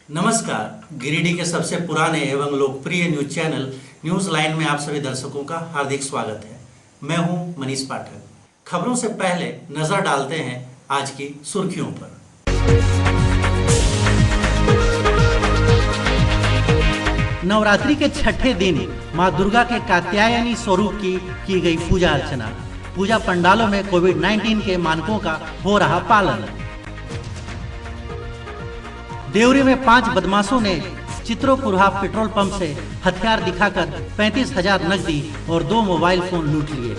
नमस्कार। गिरिडीह के सबसे पुराने एवं लोकप्रिय न्यूज चैनल न्यूज लाइन में आप सभी दर्शकों का हार्दिक स्वागत है। मैं हूं मनीष पाठक। खबरों से पहले नजर डालते हैं आज की सुर्खियों पर। नवरात्रि के छठे दिन मां दुर्गा के कात्यायनी स्वरूप की गई पूजा अर्चना। पूजा पंडालों में कोविड-19 के मानकों का हो रहा पालन। देवरी में 5 बदमाशों ने चित्रोकुरहा पेट्रोल पंप से हथियार दिखाकर 35,000 नकदी और 2 मोबाइल फोन लूट लिए।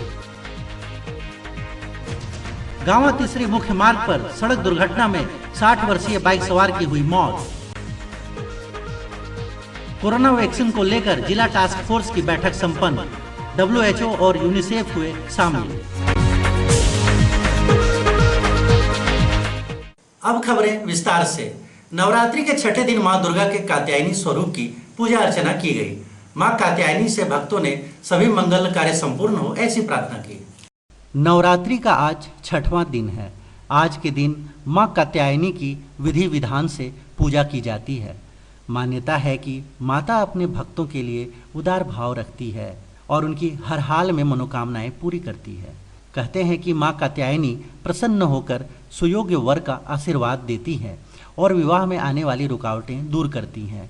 गांवा तीसरी मुख्य मार्ग पर सड़क दुर्घटना में 60 वर्षीय बाइक सवार की हुई मौत। कोरोना वैक्सीन को लेकर जिला टास्क फोर्स की बैठक संपन्न। WHO और यूनिसेफ हुए शामिल। अब खबरें विस्तार से। नवरात्रि के छठे दिन मां दुर्गा के कात्यायनी स्वरूप की पूजा अर्चना की गई। मां कात्यायनी से भक्तों ने सभी मंगल कार्य संपूर्ण हो ऐसी प्रार्थना की। नवरात्रि का आज छठवां दिन है। आज के दिन मां कात्यायनी की विधि विधान से पूजा की जाती है। मान्यता है कि माता अपने भक्तों के लिए उदार भाव रखती है और उनकी हर हाल में मनोकामनाएं पूरी करती है। कहते हैं कि मां कात्यायनी प्रसन्न होकर सुयोग्य वर का आशीर्वाद देती हैं और विवाह में आने वाली रुकावटें दूर करती हैं।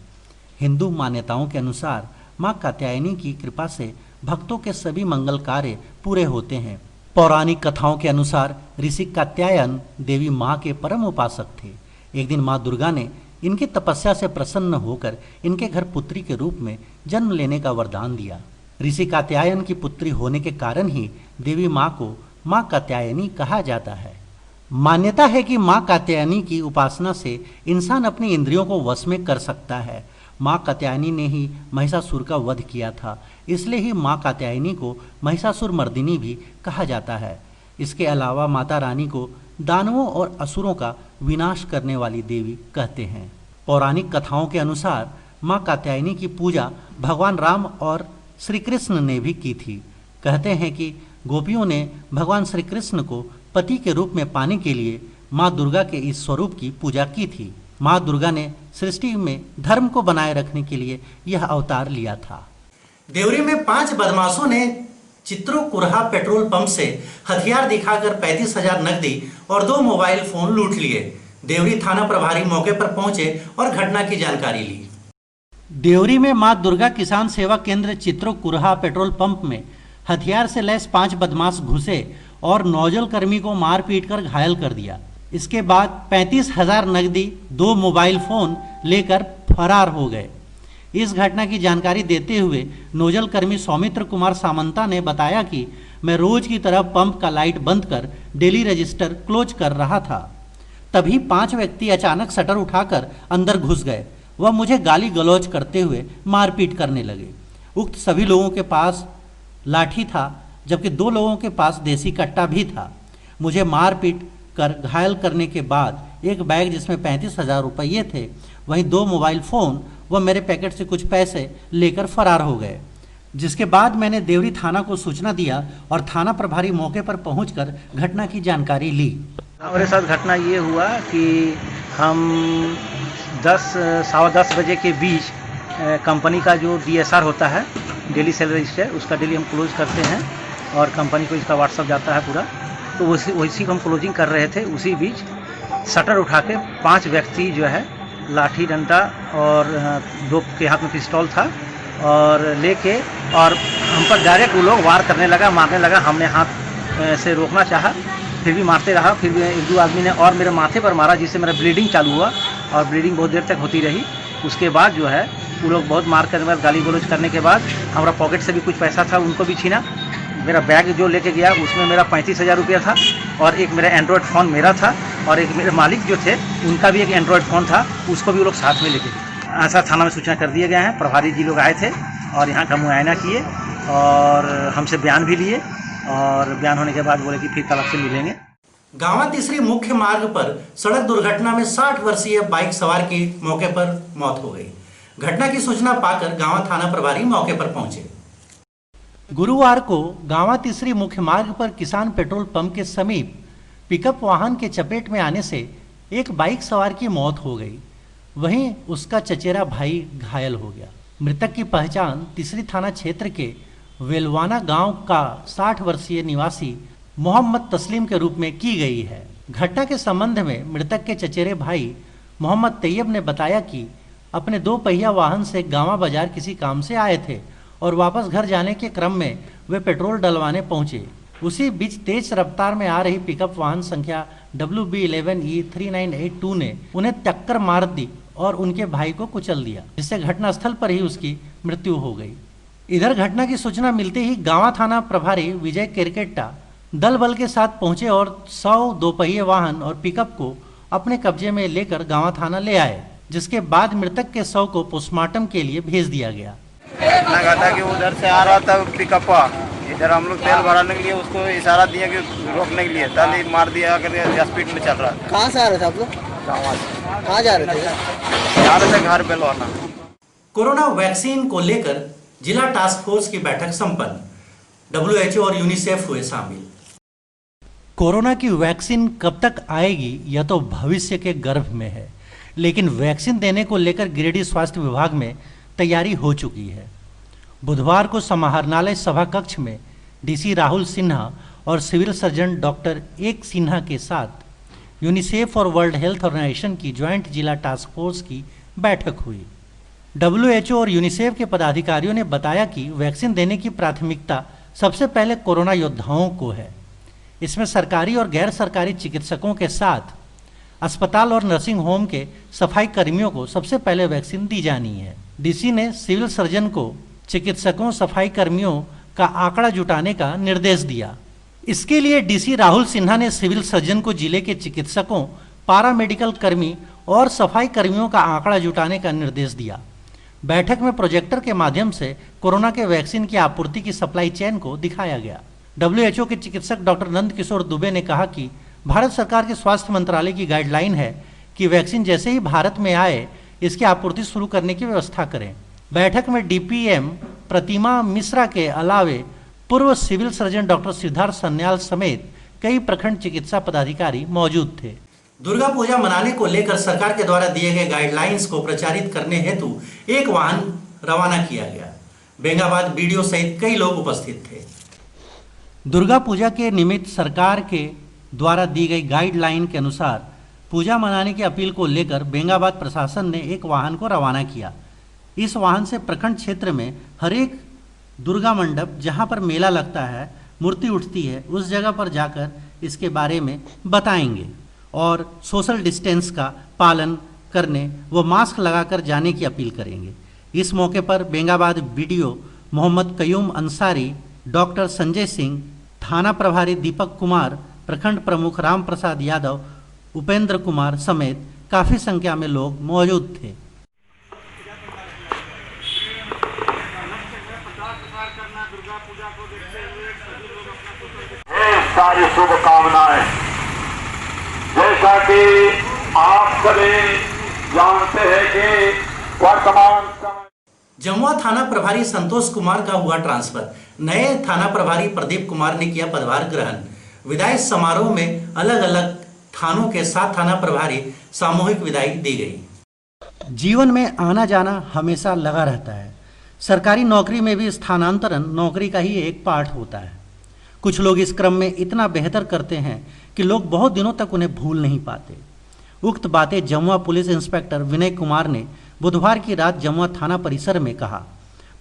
हिंदू मान्यताओं के अनुसार मां कात्यायनी की कृपा से भक्तों के सभी मंगल कार्य पूरे होते हैं। पौराणिक कथाओं के अनुसार ऋषि कात्यायन देवी मां के परम उपासक थे। एक दिन मां दुर्गा ने इनकी तपस्या से प्रसन्न होकर इनके घर पुत्री के रूप में जन्म लेने का वरदान दिया। ऋषि कात्यायन की पुत्री होने के कारण ही देवी मां को मां कात्यायनी कहा जाता है। मान्यता है कि मां कात्यायनी की उपासना से इंसान अपनी इंद्रियों को वश में कर सकता है। मां कात्यायनी ने ही महिषासुर का वध किया था, इसलिए ही मां कात्यायनी को महिषासुर मर्दिनी भी कहा जाता है। इसके अलावा माता रानी को दानवों और असुरों का विनाश करने वाली देवी कहते हैं। पौराणिक कथाओं के अनुसार मां कात्यायनी की पूजा भगवान राम और श्री कृष्ण ने भी की थी। कहते हैं कि गोपियों ने भगवान श्री कृष्ण को पति के रूप में पाने के लिए मां दुर्गा के इस स्वरूप की पूजा की थी। मां दुर्गा ने सृष्टि में धर्म को बनाए रखने के लिए यह अवतार लिया था। देवरी में 5 बदमाशों ने चित्रोकुरहा पेट्रोल पंप से हथियार दिखाकर 35,000 नकदी और 2 मोबाइल फोन लूट लिए। देवरी थाना प्रभारी मौके पर पहुंचे और घटना की जानकारी ली। देवरी में मां दुर्गा किसान सेवा केंद्र चित्रोकुरहा पेट्रोल पंप में हथियार से लैस 5 बदमाश घुसे और नौजल कर्मी को मार पीट कर घायल कर दिया। इसके बाद 35,000 नकदी 2 मोबाइल फोन लेकर फरार हो गए। इस घटना की जानकारी देते हुए नौजल कर्मी सौमित्र कुमार सामंता ने बताया कि मैं रोज की तरह पंप का लाइट बंद कर डेली रजिस्टर क्लोज कर रहा था। तभी 5 व्यक्ति अचानक शटर उठाकर अंदर घुस गए। वह मुझे गाली गलौज करते हुए मारपीट करने लगे। उक्त सभी लोगों के पास लाठी था, जबकि 2 लोगों के पास देसी कट्टा भी था। मुझे मारपीट कर घायल करने के बाद एक बैग जिसमें 35,000 रुपये थे, वहीं 2 मोबाइल फ़ोन व मेरे पैकेट से कुछ पैसे लेकर फरार हो गए। जिसके बाद मैंने देवरी थाना को सूचना दिया और थाना प्रभारी मौके पर पहुंचकर घटना की जानकारी ली। हमारे साथ घटना ये हुआ कि हम 10-10:15 बजे के बीच कंपनी का जो DSR होता है, डेली सेल रजिस्टर, उसका डेली हम क्लोज करते हैं और कंपनी को इसका व्हाट्सअप जाता है पूरा। तो उसी को हम क्लोजिंग कर रहे थे। उसी बीच शटर उठा के 5 व्यक्ति जो है लाठी डंडा और 2 के हाथ में पिस्तौल था और लेके और हम पर डायरेक्ट वो लोग वार करने लगा, मारने लगा। हमने हाथ से रोकना चाहा, फिर भी मारते रहा। फिर भी 1-2 आदमी ने और मेरे माथे पर मारा, जिससे मेरा ब्लीडिंग चालू हुआ और ब्लीडिंग बहुत देर तक होती रही। उसके बाद जो है वो लोग बहुत मार करने के बाद, गाली गलौज करने के बाद हमारा पॉकेट से भी कुछ पैसा था, उनको भी छीना। मेरा बैग जो लेके गया उसमें मेरा 35,000 रुपया था और एक मेरा एंड्रॉयड फ़ोन मेरा था और एक मेरे मालिक जो थे उनका भी एक एंड्रॉयड फ़ोन था, उसको भी वो लोग साथ में लेके गए। ऐसा थाना में सूचना कर दिए गए हैं। प्रभारी जी लोग आए थे और यहाँ का मुआयना किए और हमसे बयान भी लिए और बयान होने के बाद बोले कि फिर कल आपसे मिलेंगे। गांवा तीसरी मुख्य मार्ग पर सड़क दुर्घटना में 60 वर्षीय बाइक सवार की मौके पर मौत हो गई। घटना की सूचना पाकर गांवा थाना प्रभारी मौके पर पहुंचे। गुरुवार को गांवा तीसरी मुख्य मार्ग पर किसान पेट्रोल पंप के समीप पिकअप वाहन के चपेट में आने से एक बाइक सवार की मौत हो गई। वहीं उसका चचेरा भाई घायल हो गया। मृतक की पहचान तीसरी थाना क्षेत्र के वेलवाना गांव का 60 वर्षीय निवासी मोहम्मद तस्लीम के रूप में की गई है। घटना के संबंध में मृतक के चचेरे भाई मोहम्मद तैयब ने बताया कि अपने 2 पहिया वाहन से गांवा बाजार किसी काम से आए थे और वापस घर जाने के क्रम में वे पेट्रोल डलवाने पहुंचे। उसी बीच तेज रफ्तार में आ रही पिकअप वाहन संख्या WB11E3982 ने उन्हें टक्कर मार दी और उनके भाई को कुचल दिया, जिससे घटनास्थल पर ही उसकी मृत्यु हो गई। इधर घटना की सूचना मिलते ही गांवा थाना प्रभारी विजय केरकेट्टा दल बल के साथ पहुंचे और 100 दोपहिए वाहन और पिकअप को अपने कब्जे में लेकर गांवा थाना ले आए, जिसके बाद मृतक के शव को पोस्टमार्टम के लिए भेज दिया गया। घटना घटा कि उधर से आ रहा था पिकअप, इधर हम लोग तेल भराने के लिए उसको इशारा दिया कि रोकने के लिए, ताली मार दिया करके स्पीड में चल रहा था। कहाँ से आ रहे थे आप लोग? कहाँ जा रहे थे? जा रहे थे घर बेलवाना। कोरोना वैक्सीन को लेकर जिला टास्क फोर्स की बैठक संपन्न, WHO और यूनिसेफ हुए शामिल। कोरोना की वैक्सीन कब तक आएगी यह तो भविष्य के गर्भ में है, लेकिन वैक्सीन देने को लेकर गिरिडीह स्वास्थ्य विभाग में तैयारी हो चुकी है। बुधवार को समाहरणालय सभा कक्ष में DC राहुल सिन्हा और सिविल सर्जन डॉक्टर एक सिन्हा के साथ यूनिसेफ और वर्ल्ड हेल्थ ऑर्गेनाइजेशन की ज्वाइंट जिला टास्क फोर्स की बैठक हुई। WHO और यूनिसेफ के पदाधिकारियों ने बताया कि वैक्सीन देने की प्राथमिकता सबसे पहले कोरोना योद्धाओं को है। इसमें सरकारी और गैर सरकारी चिकित्सकों के साथ अस्पताल और नर्सिंग होम के सफाई कर्मियों को सबसे पहले वैक्सीन दी जानी है। DC ने सिविल सर्जन को चिकित्सकों, सफाई कर्मियों का आंकड़ा जुटाने का निर्देश दिया। इसके लिए DC राहुल सिन्हा ने सिविल सर्जन को जिले के चिकित्सकों, पारामेडिकल कर्मी और सफाई कर्मियों का आंकड़ा जुटाने का निर्देश दिया। बैठक में प्रोजेक्टर के माध्यम से कोरोना के वैक्सीन की आपूर्ति की सप्लाई चेन को दिखाया गया। WHO के चिकित्सक डॉक्टर नंद किशोर दुबे ने कहा कि भारत सरकार के स्वास्थ्य मंत्रालय की गाइडलाइन है कि वैक्सीन जैसे ही भारत में आए इसकी आपूर्ति शुरू करने की व्यवस्था करें। बैठक में DPM प्रतिमा मिश्रा के अलावे पूर्व civil surgeon doctor Siddharth Sanyal समेत कई प्रखंड चिकित्सा पदाधिकारी मौजूद थे। दुर्गा पूजा मनाने को लेकर सरकार के द्वारा दिए गए गाइडलाइंस को प्रचारित करने हेतु एक वाहन रवाना किया गया। बेंगाबाद BDO सहित कई लोग उपस्थित थे। दुर्गा पूजा के निमित्त सरकार के द्वारा दी गई गाइडलाइन के अनुसार पूजा मनाने की अपील को लेकर बेंगाबाद प्रशासन ने एक वाहन को रवाना किया। इस वाहन से प्रखंड क्षेत्र में हर एक दुर्गा मंडप जहां पर मेला लगता है, मूर्ति उठती है, उस जगह पर जाकर इसके बारे में बताएंगे और सोशल डिस्टेंस का पालन करने व मास्क लगाकर जाने की अपील करेंगे। इस मौके पर बेंगाबाद BDO मोहम्मद कयूम अंसारी, डॉक्टर संजय सिंह, थाना प्रभारी दीपक कुमार, प्रखंड प्रमुख राम प्रसाद यादव, उपेंद्र कुमार समेत काफी संख्या में लोग मौजूद थे। सारी शुभकामनाएं। जैसा कि आप सभी जानते हैं कि वर्तमान समय जमुआ थाना प्रभारी संतोष कुमार का हुआ ट्रांसफर। नए थाना प्रभारी प्रदीप कुमार ने किया पदभार ग्रहण। विदाई समारोह में अलग अलग थानों के 7 थाना प्रभारी सामूहिक विदाई दी गई। जीवन में आना जाना हमेशा लगा रहता है। सरकारी नौकरी में भी स्थानांतरण नौकरी का ही एक पार्ट होता है। कुछ लोग इस क्रम में इतना बेहतर करते हैं कि लोग बहुत दिनों तक उन्हें भूल नहीं पाते। उक्त बातें जमुआ पुलिस इंस्पेक्टर विनय कुमार ने बुधवार की रात जमुआ थाना परिसर में कहा।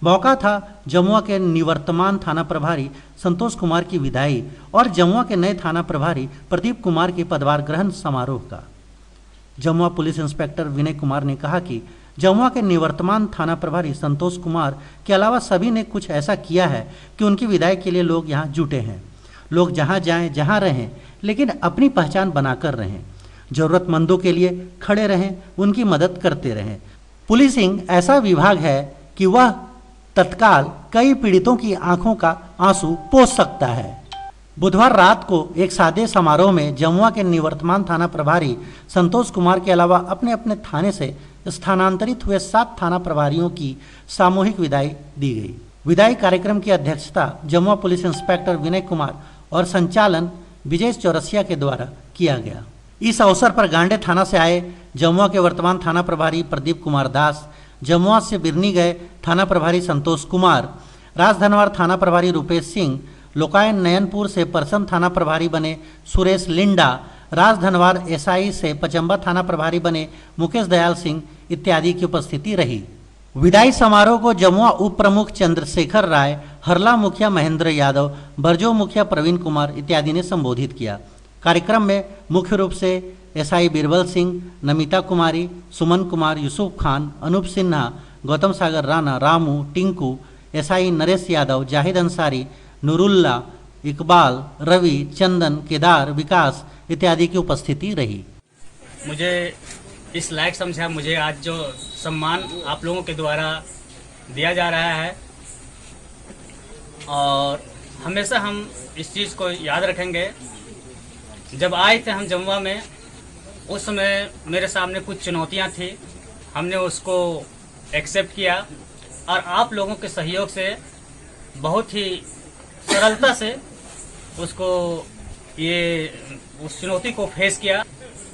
मौका था जमुआ के निवर्तमान थाना प्रभारी संतोष कुमार की विदाई और जमुआ के नए थाना प्रभारी प्रदीप कुमार के पदभार ग्रहण समारोह का। जमुआ पुलिस इंस्पेक्टर विनय कुमार ने कहा कि जमुआ के निवर्तमान थाना प्रभारी संतोष कुमार के अलावा सभी ने कुछ ऐसा किया है कि उनकी विदाई के लिए लोग यहाँ जुटे हैं। लोग जहाँ जाएं, जहाँ रहें, लेकिन अपनी पहचान बनाकर रहें, जरूरतमंदों के लिए खड़े रहें, उनकी मदद करते रहें। पुलिसिंग ऐसा विभाग है कि वह तत्काल कई पीड़ितों की आंखों का आंसू पोंछ सकता है। बुधवार रात को एक सादे समारोह में जमुआ के निवर्तमान थाना प्रभारी संतोष कुमार के अलावा अपने अपने थाने से स्थानांतरित हुए 7 थाना प्रभारियों की सामूहिक विदाई दी गई। विदाई कार्यक्रम की अध्यक्षता जमुआ पुलिस इंस्पेक्टर विनय कुमार और संचालन विजय चौरसिया के द्वारा किया गया। इस अवसर पर गांडे थाना से आए जमुआ के वर्तमान थाना प्रभारी प्रदीप कुमार दास, जमुआ से बिरनी गए थाना प्रभारी संतोष कुमार, राजधनवार थाना प्रभारी रूपेश सिंह, लोकायन नयनपुर से परसम थाना प्रभारी बने सुरेश लिंडा, राजधनवार एसआई से पचम्बा थाना प्रभारी बने मुकेश दयाल सिंह इत्यादि की उपस्थिति रही। विदाई समारोह को जमुआ उप प्रमुख चंद्रशेखर राय, हरला मुखिया महेंद्र यादव, बरजो मुखिया प्रवीण कुमार इत्यादि ने संबोधित किया। कार्यक्रम में मुख्य रूप से एसआई बीरबल सिंह, नमिता कुमारी, सुमन कुमार, यूसुफ खान, अनूप सिन्हा, गौतम सागर राणा, रामू, टिंकू, एसआई नरेश यादव, जाहिद अंसारी, नूरुल्ला, इकबाल, रवि, चंदन, केदार, विकास इत्यादि की उपस्थिति रही। मुझे इस लायक समझा, मुझे आज जो सम्मान आप लोगों के द्वारा दिया जा रहा है, और हमेशा हम इस चीज़ को याद रखेंगे। जब आए थे हम जमुआ में, उस समय मेरे सामने कुछ चुनौतियां थी, हमने उसको एक्सेप्ट किया और आप लोगों के सहयोग से बहुत ही सरलता से उसको उस चुनौती को फेस किया।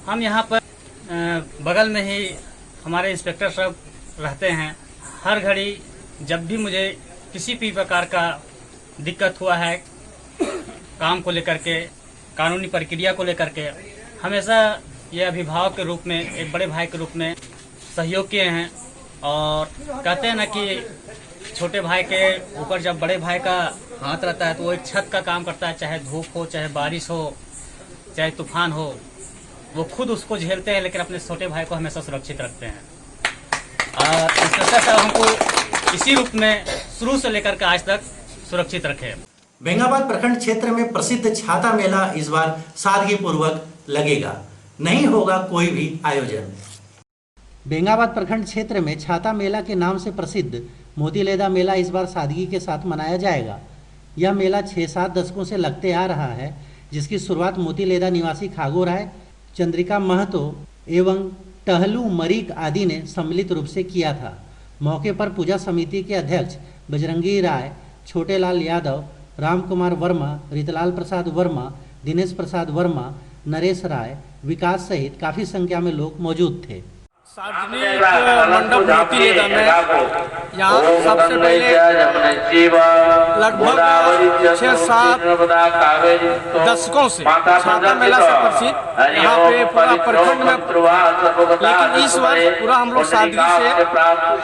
हम यहाँ पर बगल में ही हमारे इंस्पेक्टर साहब रहते हैं। हर घड़ी जब भी मुझे किसी भी प्रकार का दिक्कत हुआ है काम को लेकर के, कानूनी प्रक्रिया को लेकर के, हमेशा ये अभिभावक के रूप में, एक बड़े भाई के रूप में सहयोग किए हैं। और कहते हैं ना कि छोटे भाई के ऊपर जब बड़े भाई का हाथ रहता है तो वो एक छत का काम करता है, चाहे धूप हो, चाहे बारिश हो, चाहे तूफान हो, वो खुद उसको झेलते हैं लेकिन अपने छोटे भाई को हमेशा सुरक्षित रखते हैं। और इंस्पेक्टर साहब हमको इसी रूप में शुरू से लेकर के आज तक सुरक्षित रखे। बेंगाबाद प्रखंड क्षेत्र में प्रसिद्ध छाता मेला इस बार सादगी पूर्वक लगेगा, नहीं होगा कोई भी आयोजन। बेंगाबाद प्रखंड क्षेत्र में छाता मेला के नाम से प्रसिद्ध मोतीलेदा मेला इस बार सादगी के साथ मनाया जाएगा। यह मेला 6-7 दशकों से लगते आ रहा है, जिसकी शुरुआत मोतीलेदा निवासी खागो राय, चंद्रिका महतो एवं टहलू मरीक आदि ने सम्मिलित रूप से किया था। मौके पर पूजा समिति के अध्यक्ष बजरंगी राय, छोटेलाल यादव, राम कुमार वर्मा, रितलाल प्रसाद वर्मा, दिनेश प्रसाद वर्मा, नरेश राय, विकास सहित काफ़ी संख्या में लोग मौजूद थे। सार्वजनिक मंडप मोतीलेदा में यहाँ सबसे पहले लगभग 6-7 दशकों से छाता मेला से प्रसिद्ध यहाँ पे पूरा प्रखंड में, लेकिन इस वर्ष पूरा हम लोग सादगी से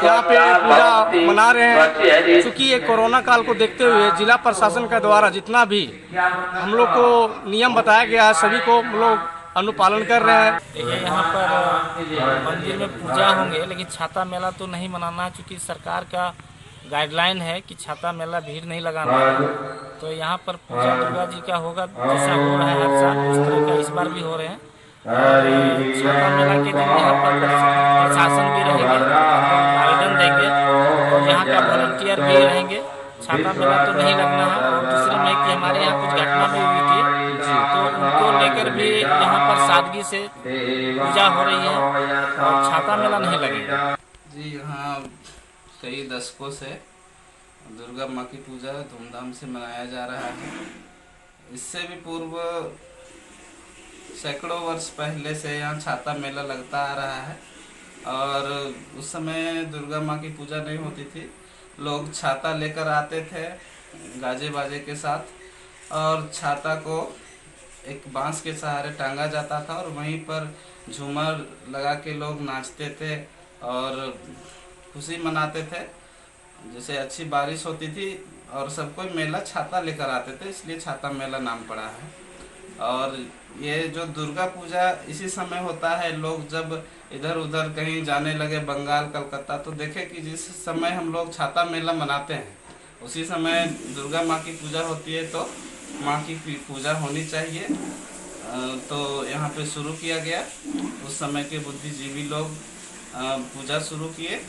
यहाँ पे पूजा मना रहे हैं। चूँकि ये कोरोना काल को देखते हुए जिला प्रशासन के द्वारा जितना भी हम लोग को नियम बताया गया है, सभी को हम लोग अनुपालन कर रहे हैं। देखिए यहाँ पर मंदिर में पूजा होंगे, लेकिन छाता मेला तो नहीं मनाना, क्योंकि सरकार का गाइडलाइन है कि छाता मेला भीड़ नहीं लगाना है। तो यहाँ पर पूजा दुर्गा जी का होगा, जैसा हो रहा है हर साल उस तरह का इस बार भी हो रहे हैं। और छाता मेला के दिन यहाँ पर प्रशासन भी रहेंगे, आवेदन देंगे, और यहाँ का वॉलंटियर भी रहेंगे। छाता मेला तो नहीं लगना है। और दूसरी में कि हमारे यहाँ कुछ घटना भी हुई थी, तो उनको लेकर भी यहाँ पर सादगी से पूजा हो रही है और छाता मेला नहीं लगेगा। जी यहाँ कई दशकों से दुर्गा माँ की पूजा धूमधाम से मनाया जा रहा है। इससे भी पूर्व सैकड़ों वर्ष पहले से यहाँ छाता मेला लगता आ रहा है, और उस समय दुर्गा माँ की पूजा नहीं होती थी। लोग छाता लेकर आते थे गाजे बाजे के साथ, और छाता को एक बांस के सहारे टांगा जाता था और वहीं पर झूमर लगा के लोग नाचते थे और खुशी मनाते थे। जैसे अच्छी बारिश होती थी और सब कोई मेला छाता लेकर आते थे, इसलिए छाता मेला नाम पड़ा है। और ये जो दुर्गा पूजा इसी समय होता है। लोग जब इधर उधर कहीं जाने लगे, बंगाल, कलकत्ता, तो देखे कि जिस समय हम लोग छाता मेला मनाते हैं उसी समय दुर्गा माँ की पूजा होती है, तो माँ की पूजा होनी चाहिए। तो यहाँ पे शुरू किया गया। उस समय के बुद्धिजीवी लोग पूजा शुरू किए,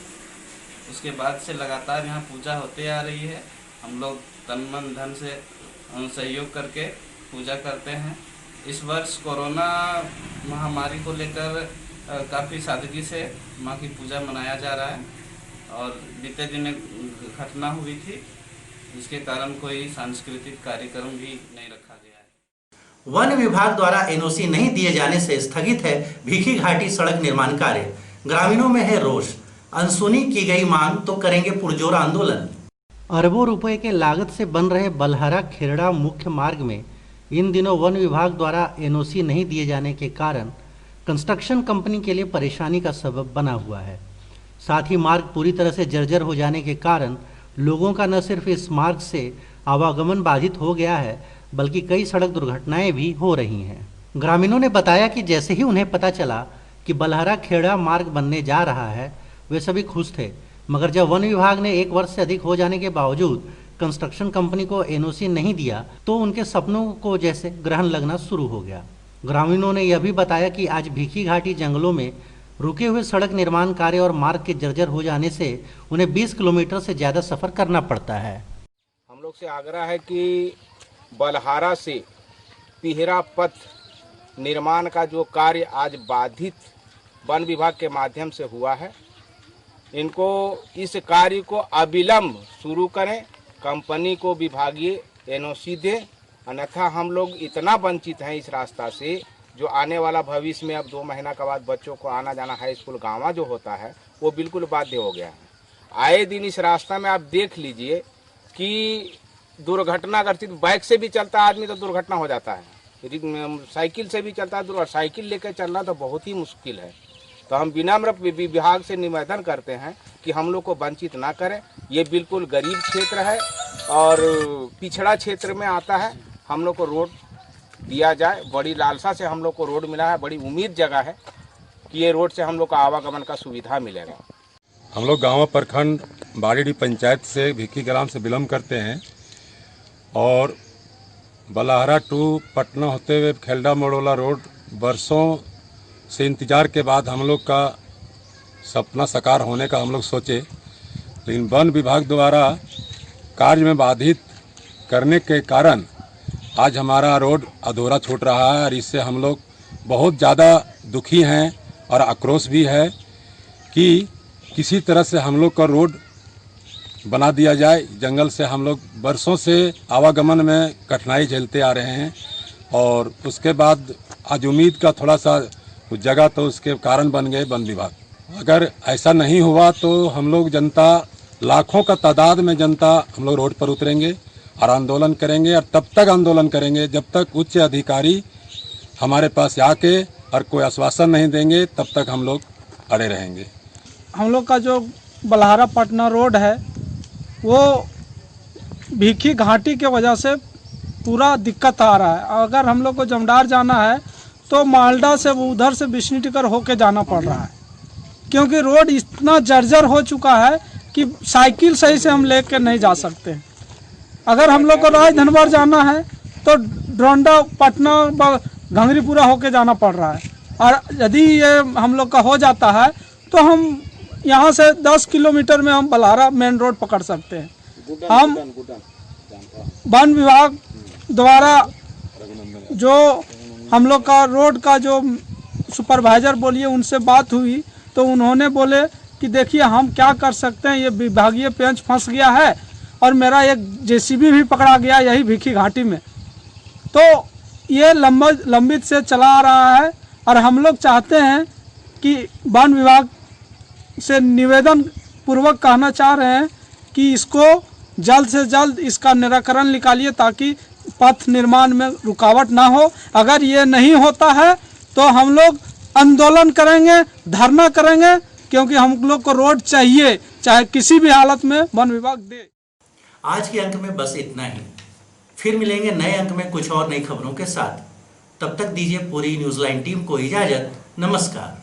उसके बाद से लगातार यहाँ पूजा होते आ रही है। हम लोग तन मन धन से सहयोग करके पूजा करते हैं। इस वर्ष कोरोना महामारी को लेकर काफ़ी सादगी से माँ की पूजा मनाया जा रहा है, और बीते दिन एक घटना हुई थी जिसके कारण कोई सांस्कृतिक कार्यक्रम भी नहीं रखा गया है। वन विभाग द्वारा एनओसी नहीं दिए जाने से स्थगित है भीखी घाटी सड़क निर्माण कार्य। ग्रामीणों में है रोष, अनसुनी की गई मांग तो करेंगे पुरजोर आंदोलन। अरबों रुपए के लागत से बन रहे बलहारा खेरड़ा मुख्य मार्ग में इन दिनों वन विभाग द्वारा एनओसी नहीं दिए जाने के कारण कंस्ट्रक्शन कंपनी के लिए परेशानी का सबब बना हुआ है। साथ ही मार्ग पूरी तरह से जर्जर हो जाने के कारण लोगों का न सिर्फ इस मार्ग से आवागमन बाधित हो गया है, बल्कि कई सड़क दुर्घटनाएं भी हो रही हैं। ग्रामीणों ने बताया कि जैसे ही उन्हें पता चला कि बलहारा खेड़ा मार्ग बनने जा रहा है, वे सभी खुश थे, मगर जब वन विभाग ने 1 वर्ष से अधिक हो जाने के बावजूद कंस्ट्रक्शन कंपनी को एनओसी नहीं दिया तो उनके सपनों को जैसे ग्रहण लगना शुरू हो गया। ग्रामीणों ने यह भी बताया कि आज भीखी घाटी जंगलों में रुके हुए सड़क निर्माण कार्य और मार्ग के जर्जर हो जाने से उन्हें 20 किलोमीटर से ज़्यादा सफ़र करना पड़ता है। हम लोग से आग्रह है कि बलहारा से पिहरा पथ निर्माण का जो कार्य आज बाधित वन विभाग के माध्यम से हुआ है, इनको इस कार्य को अविलंब शुरू करें, कंपनी को विभागीय एनओसी दें, अन्यथा हम लोग इतना वंचित हैं इस रास्ता से, जो आने वाला भविष्य में अब 2 महीना के बाद बच्चों को आना जाना हाई स्कूल गाँव जो होता है वो बिल्कुल बाध्य हो गया है। आए दिन इस रास्ता में आप देख लीजिए कि दुर्घटना अगर बाइक से भी चलता है आदमी तो दुर्घटना हो जाता है, साइकिल से भी चलता है, साइकिल लेकर चलना तो बहुत ही मुश्किल है। तो हम विनम्र विभाग से निवेदन करते हैं कि हम लोग को वंचित ना करें। ये बिल्कुल गरीब क्षेत्र है और पिछड़ा क्षेत्र में आता है। हम लोग को रोड दिया जाए, बड़ी लालसा से हम लोग को रोड मिला है, बड़ी उम्मीद जगह है कि ये रोड से हम लोग को आवागमन का सुविधा मिलेगा। हम लोग गाँव प्रखंड बाड़ीडी पंचायत से भिक्की ग्राम से बिलोंग करते हैं और बलहारा टू पटना होते हुए खेलडा मड़ोला रोड बरसों से इंतज़ार के बाद हम लोग का सपना साकार होने का हम लोग सोचे, लेकिन वन विभाग द्वारा कार्य में बाधित करने के कारण आज हमारा रोड अधूरा छूट रहा है और इससे हम लोग बहुत ज़्यादा दुखी हैं और आक्रोश भी है कि किसी तरह से हम लोग का रोड बना दिया जाए। जंगल से हम लोग बरसों से आवागमन में कठिनाई झेलते आ रहे हैं और उसके बाद आज उम्मीद का थोड़ा सा जगह तो उसके कारण बन गए वन विभाग। अगर ऐसा नहीं हुआ तो हम लोग जनता, लाखों का तादाद में जनता हम लोग रोड पर उतरेंगे और आंदोलन करेंगे और तब तक आंदोलन करेंगे जब तक उच्च अधिकारी हमारे पास आके और कोई आश्वासन नहीं देंगे, तब तक हम लोग अड़े रहेंगे। हम लोग का जो बलहारा पटना रोड है वो भीखी घाटी के वजह से पूरा दिक्कत आ रहा है। अगर हम लोग को जमदार जाना है तो मालडा से उधर से बिश्नी टिकर होके जाना पड़ रहा है, क्योंकि रोड इतना जर्जर हो चुका है कि साइकिल सही से हम लेकर नहीं जा सकते। अगर हम लोग को राजधनवर जाना है तो ड्रोंडा पटना घंगरीपुरा होके जाना पड़ रहा है, और यदि ये हम लोग का हो जाता है तो हम यहाँ से 10 किलोमीटर में हम बलहारा मेन रोड पकड़ सकते हैं। हम वन विभाग द्वारा जो हम लोग का रोड का जो सुपरवाइजर बोलिए उनसे बात हुई तो उन्होंने बोले कि देखिए हम क्या कर सकते हैं, ये विभागीय पेंच फंस गया है और मेरा एक जेसीबी भी पकड़ा गया यही भीखी घाटी में। तो ये लंबित से चला आ रहा है और हम लोग चाहते हैं कि वन विभाग से निवेदन पूर्वक कहना चाह रहे हैं कि इसको जल्द से जल्द इसका निराकरण निकालिए ताकि पथ निर्माण में रुकावट ना हो। अगर ये नहीं होता है तो हम लोग आंदोलन करेंगे, धरना करेंगे, क्योंकि हम लोग को रोड चाहिए, चाहे किसी भी हालत में वन विभाग दे। आज के अंक में बस इतना ही। फिर मिलेंगे नए अंक में कुछ और नई खबरों के साथ। तब तक दीजिए पूरी न्यूज़ लाइन टीम को इजाजत। नमस्कार।